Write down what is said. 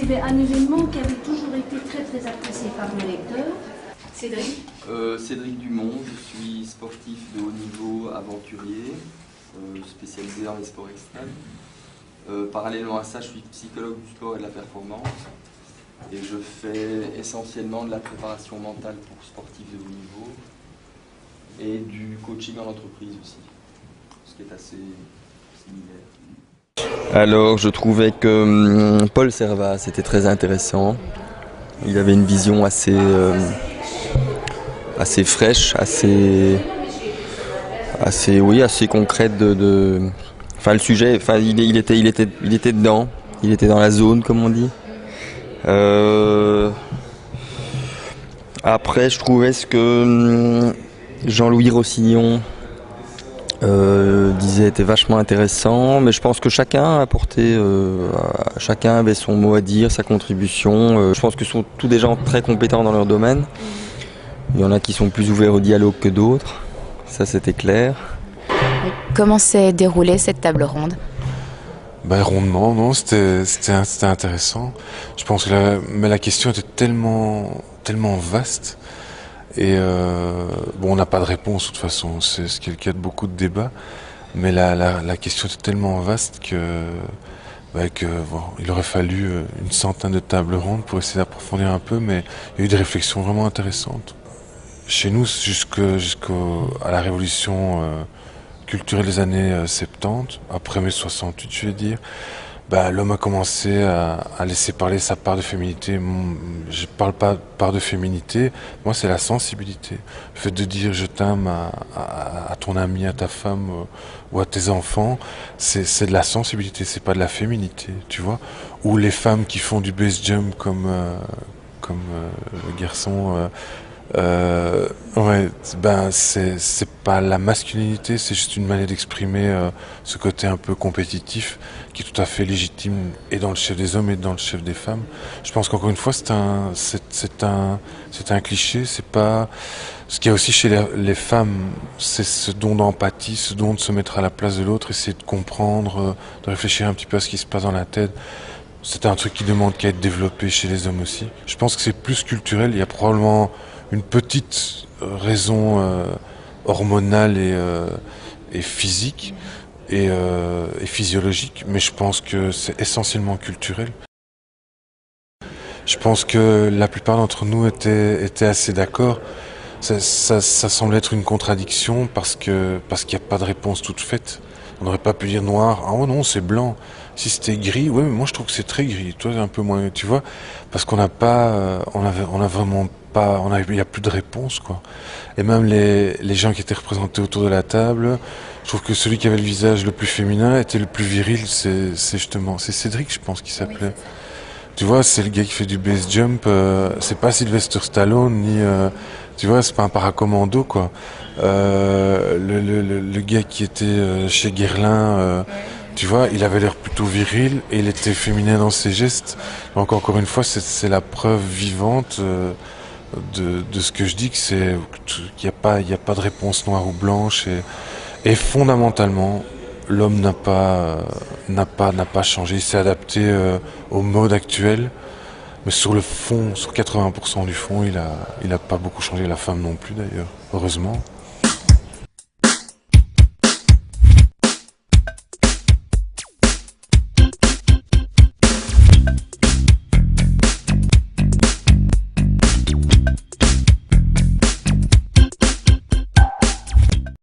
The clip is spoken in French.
c'est un événement qui avait toujours été très apprécié par les lecteurs. Cédric Cédric Dumont, je suis sportif de haut niveau, aventurier, spécialisé dans les sports extrêmes. Parallèlement à ça, je suis psychologue du sport et de la performance. Et je fais essentiellement de la préparation mentale pour sportifs de haut niveau et du coaching en entreprise aussi, ce qui est assez similaire. Alors, je trouvais que Paul Servat, était très intéressant. Il avait une vision assez fraîche, assez concrète Enfin, le sujet, enfin, il était dedans, il était dans la zone, comme on dit. Après, je trouvais ce que Jean-Louis Rossillon disait était vachement intéressant, mais je pense que chacun avait son mot à dire, sa contribution. Je pense que ce sont tous des gens très compétents dans leur domaine. Il y en a qui sont plus ouverts au dialogue que d'autres, ça c'était clair. Comment s'est déroulée cette table ronde ? Rondement, non, c'était intéressant. Je pense que la question était tellement vaste. Et on n'a pas de réponse de toute façon, c'est ce qui est le cas de beaucoup de débats. Mais la question était tellement vaste il aurait fallu une centaine de tables rondes pour essayer d'approfondir un peu, mais il y a eu des réflexions vraiment intéressantes. Chez nous, jusqu'à la révolution culturelle des années 70, après mai 68 je vais dire, l'homme a commencé à laisser parler sa part de féminité. Je parle pas de part de féminité, moi c'est la sensibilité. Le fait de dire je t'aime à ton ami, à ta femme ou à tes enfants, c'est de la sensibilité, c'est pas de la féminité, tu vois. Ou les femmes qui font du base jump comme le garçon. C'est pas la masculinité, c'est juste une manière d'exprimer ce côté un peu compétitif qui est tout à fait légitime et dans le chef des hommes et dans le chef des femmes. Je pense qu'encore une fois c'est un cliché, c'est pas ce qu'il y a aussi chez les femmes, c'est ce don d'empathie, ce don de se mettre à la place de l'autre, essayer de comprendre, de réfléchir un petit peu à ce qui se passe dans la tête. C'est un truc qui demande qu'à être développé chez les hommes aussi. Je pense que c'est plus culturel, il y a probablement une petite raison hormonale et physique et physiologique, mais je pense que c'est essentiellement culturel. Je pense que la plupart d'entre nous étaient assez d'accord. Ça semble être une contradiction parce qu'il n'y a pas de réponse toute faite. On n'aurait pas pu dire noir, ah oh non c'est blanc. Si c'était gris, ouais mais moi je trouve que c'est très gris. Toi un peu moins, tu vois, parce qu'on n'a pas, on a vraiment pas, il y a plus de réponse quoi. Et même les gens qui étaient représentés autour de la table, je trouve que celui qui avait le visage le plus féminin était le plus viril. C'est Cédric, je pense qu'il s'appelait. Oui, tu vois, c'est le gars qui fait du base jump. C'est pas Sylvester Stallone ni, tu vois, c'est pas un paracommando quoi. Le gars qui était chez Guerlain, tu vois, il avait l'air plutôt viril et il était féminin dans ses gestes. Donc encore une fois, c'est la preuve vivante de ce que je dis, qu'il n'y a pas de réponse noire ou blanche et fondamentalement, l'homme n'a pas changé. Il s'est adapté au mode actuel. Mais sur le fond, sur 80% du fond, il a pas beaucoup changé. La femme non plus d'ailleurs, heureusement.